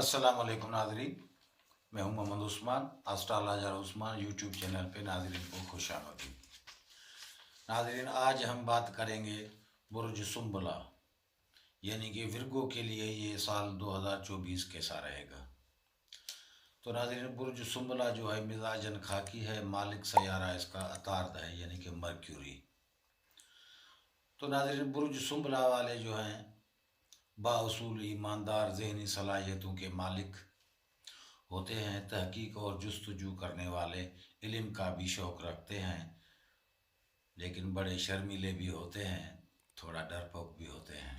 अस्सलाम वालेकुम नाज़रीन। मैं हूं मोहम्मद उस्मान। अस्ट्रोलॉजर उस्मान यूट्यूब चैनल पे नाज़रीन को खुशामदीद। नाज़रीन, आज हम बात करेंगे बुर्ज सुंबला यानी कि विर्गो के लिए ये साल 2024 कैसा रहेगा। तो नाज़रीन, बुर्ज सुंबला जो है मिजाजन खाकी है, मालिक सयारा इसका अतार्द है यानी कि मर्क्यूरी। तो नाज़रीन, बुर्ज सुंबला वाले जो हैं बाउसूल ईमानदार, ज़हनी सलाहियतों के मालिक होते हैं, तहकीक और जुस्तजू करने वाले, इल्म का भी शौक़ रखते हैं, लेकिन बड़े शर्मीले भी होते हैं, थोड़ा डरपोक भी होते हैं।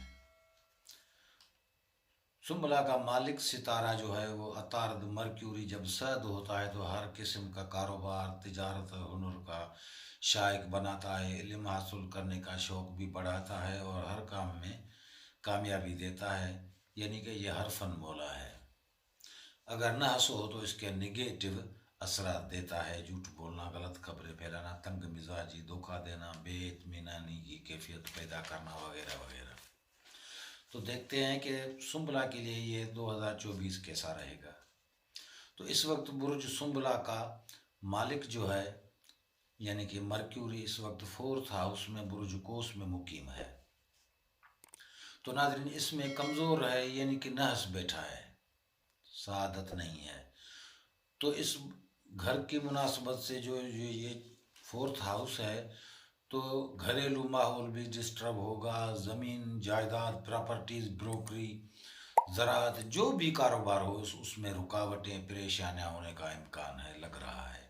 सुंबला का मालिक सितारा जो है वो अतार्द मर्क्यूरी जब सद होता है तो हर किस्म का कारोबार, तिजारत, हुनर का शायक बनाता है, इल्म हासिल करने का शौक़ भी बढ़ाता है और हर काम में कामयाबी देता है, यानी कि यह हर फन मौला है। अगर नहस हो तो इसके निगेटिव असरात देता है, झूठ बोलना, गलत खबरें फैलाना, तंग मिजाजी, धोखा देना, बेइत्मीनानी की कैफियत पैदा करना वगैरह वगैरह। तो देखते हैं कि सुंबला के लिए ये 2024 कैसा रहेगा। तो इस वक्त बुर्ज सुंबला का मालिक जो है यानी कि मर्क्यूरी इस वक्त 4th हाउस में बुर्ज कोस में मुकीम है। तो नाज़रीन, इसमें कमज़ोर है यानी कि नहस बैठा है, सादत नहीं है। तो इस घर की मुनासबत से जो ये 4th हाउस है तो घरेलू माहौल भी डिस्टर्ब होगा, ज़मीन जायदाद, प्रॉपर्टीज़, ब्रोकरी, ज़राअत, जो भी कारोबार हो उसमें रुकावटें, परेशानियां होने का इम्कान है, लग रहा है।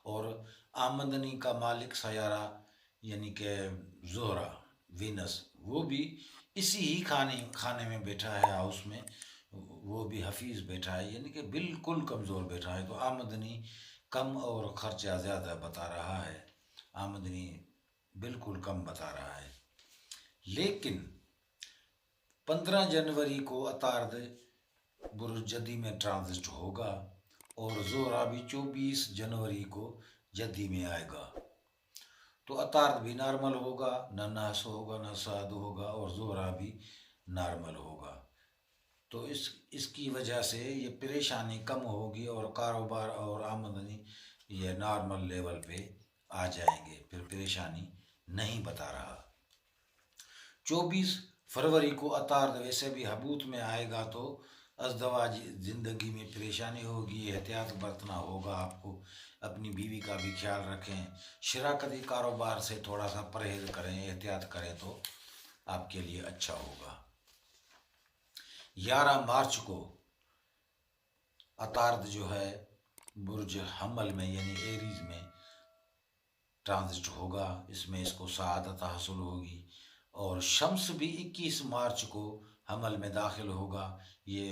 और आमदनी का मालिक सयारा यानी कि ज़ोहरा, वीनस, वो भी इसी ही खाने में बैठा है हाउस में, वो भी हफीज़ बैठा है यानी कि बिल्कुल कमज़ोर बैठा है। तो आमदनी कम और ख़र्चा ज़्यादा बता रहा है, आमदनी बिल्कुल कम बता रहा है। लेकिन 15 जनवरी को अतार्द बुर्ज जदी में ट्रांजिट होगा और ज़ोहरा भी 24 जनवरी को जदी में आएगा। तो अतार्द भी नॉर्मल होगा, न नहस होगा, न साद होगा, और ज़ोहरा भी नॉर्मल होगा। तो इसकी वजह से ये परेशानी कम होगी और कारोबार और आमदनी ये नॉर्मल लेवल पे आ जाएंगे, फिर परेशानी नहीं बता रहा। 24 फरवरी को अतार्द वैसे भी हबूत में आएगा तो अज़दवाज ज़िंदगी में परेशानी होगी, एहतियात बरतना होगा आपको, अपनी बीवी का भी ख्याल रखें, शराकती कारोबार से थोड़ा सा परहेज करें, एहतियात करें तो आपके लिए अच्छा होगा। 11 मार्च को अतार्द जो है बुर्ज हमल में यानी एरीज में ट्रांजिट होगा, इसमें इसको सआदत हासिल होगी। और शम्स भी 21 मार्च को हमल में दाखिल होगा। ये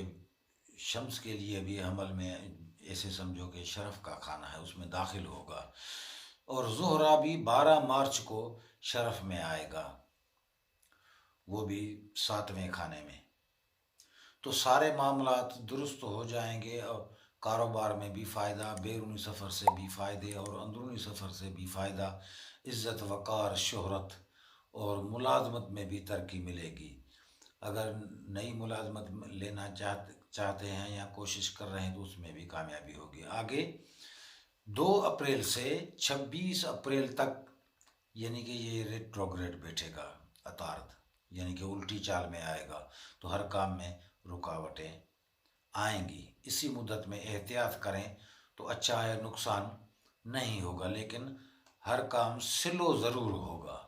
शम्स के लिए भी हमल में ऐसे समझो कि शरफ का खाना है, उसमें दाखिल होगा। और ज़ोहरा भी 12 मार्च को शरफ में आएगा, वो भी 7वें खाने में। तो सारे मामलात दुरुस्त हो जाएंगे और कारोबार में भी फ़ायदा, बैरूनी सफ़र से भी फ़ायदे और अंदरूनी सफ़र से भी फ़ायदा, इज़्ज़त, वक़ार, शोहरत और मुलाज़मत में भी तरक्की मिलेगी। अगर नई मुलाज़मत लेना चाहते हैं या कोशिश कर रहे हैं तो उसमें भी कामयाबी होगी। आगे 2 अप्रैल से 26 अप्रैल तक यानी कि ये रेट्रोग्रेड बैठेगा अतार्द, यानी कि उल्टी चाल में आएगा। तो हर काम में रुकावटें आएंगी। इसी मुद्दत में एहतियात करें तो अच्छा है, नुकसान नहीं होगा, लेकिन हर काम स्लो ज़रूर होगा।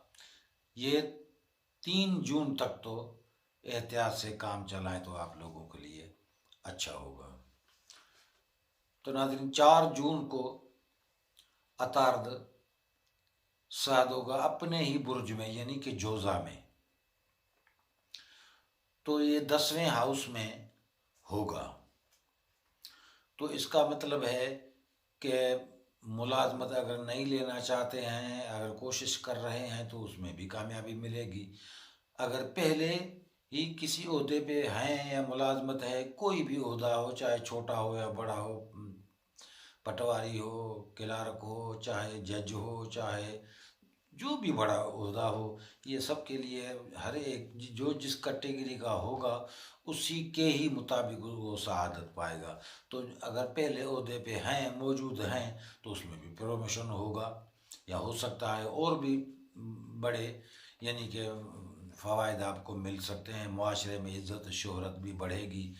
ये 3 जून तक तो एहतियात से काम चलाएं तो आप लोगों के लिए अच्छा होगा। तो नाज़रीन, 4 जून को अतार्द साद होगा अपने ही बुर्ज में यानी कि जोज़ा में। तो ये 10वें हाउस में होगा। तो इसका मतलब है कि मुलाजमत अगर नहीं लेना चाहते हैं, अगर कोशिश कर रहे हैं तो उसमें भी कामयाबी मिलेगी। अगर पहले ही किसी ओहदे पे हैं या मुलाजमत है, कोई भी ओहदा हो, चाहे छोटा हो या बड़ा हो, पटवारी हो, क्लार्क हो, चाहे जज हो, चाहे جو بھی بڑا عہدہ ہو، یہ سب کے لیے ہر ایک جو جس کیٹیگری کا ہوگا اسی کے ہی مطابق وہ سعادت پائے گا۔ تو اگر پہلے عہدے پہ ہیں، موجود ہیں، تو اس میں بھی پروموشن ہوگا، یا ہو سکتا ہے اور بھی بڑے یعنی کہ فوائد آپ کو مل سکتے ہیں، معاشرے میں عزت شہرت بھی بڑھے گی۔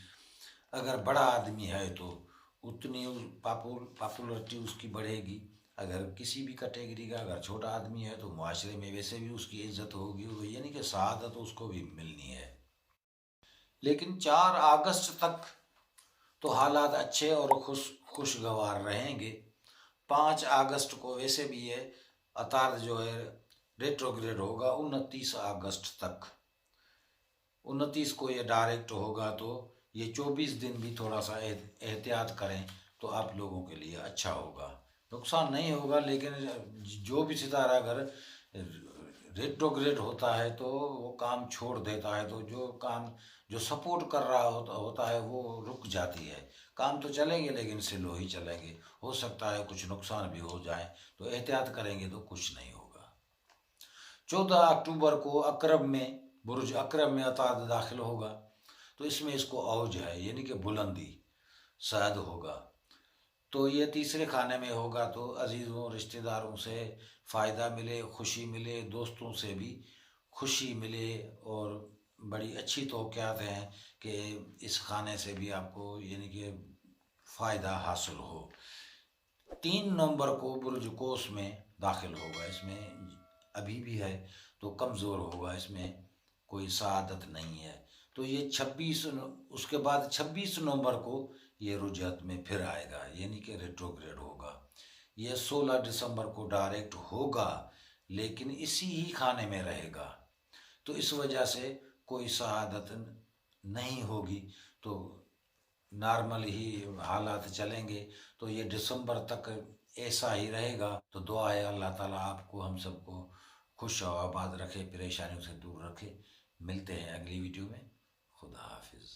اگر بڑا آدمی ہے تو اتنی پاپولرٹی اس کی بڑھے گی، اگر کسی بھی کیٹیگری کا اگر چھوٹا آدمی ہے تو معاشرے میں ویسے بھی اس کی عزت ہوگی، یعنی کہ سعادت اس کو بھی ملنی ہے۔ لیکن 4 اگست تک تو حالات اچھے اور خوشگوار رہیں گے۔ 5 اگست کو ویسے بھی یہ عطارد جو ہے ریٹروگریڈ ہوگا 29 اگست تک۔ 29 کو یہ ڈائریکٹ ہوگا، تو یہ 24 دن بھی تھوڑا سا احتیاط کریں تو آپ لوگوں کے لیے اچھا ہوگا، نقصان نہیں ہوگا۔ لیکن جو بھی ستارہ اگر ریٹروگریڈ ہوتا ہے تو وہ کام چھوڑ دیتا ہے، تو جو کام جو سپورٹ کر رہا ہوتا ہے وہ رک جاتی ہے۔ کام تو چلیں گے لیکن سلو ہی چلیں گے، ہو سکتا ہے کچھ نقصان بھی ہو جائے، تو احتیاط کریں گے تو کچھ نہیں ہوگا۔ 14 اکتوبر کو عقرب میں برج عقرب میں عطارد داخل ہوگا، تو اس میں اس کو اوج ہے، یعنی کہ بلندی صعد ہوگا۔ تو یہ تیسرے خانے میں ہوگا، تو عزیزوں رشتہ داروں سے فائدہ ملے، خوشی ملے، دوستوں سے بھی خوشی ملے، اور بڑی اچھی توقعات ہیں کہ اس خانے سے بھی آپ کو یعنی کہ فائدہ حاصل ہو۔ 3 نومبر کو برج قوس میں داخل ہوگا، اس میں ابھی بھی ہے تو کمزور ہوگا، اس میں کوئی سعادت نہیں ہے۔ تو یہ اس کے بعد 26 نومبر کو یہ رجحت میں پھر آئے گا، یعنی کہ ریٹروگریڈ ہوگا۔ یہ 16 دسمبر کو ڈائریکٹ ہوگا، لیکن اسی ہی خانے میں رہے گا، تو اس وجہ سے کوئی سعادت نہیں ہوگی، تو نارمل ہی حالات چلیں گے۔ تو یہ دسمبر تک ایسا ہی رہے گا، تو دعا ہے اللہ تعالیٰ آپ کو ہم سب کو خوش و آباد رکھے، پریشانیوں سے دور رکھے۔ ملتے ہیں اگلی ویڈیو میں، خدا حافظ۔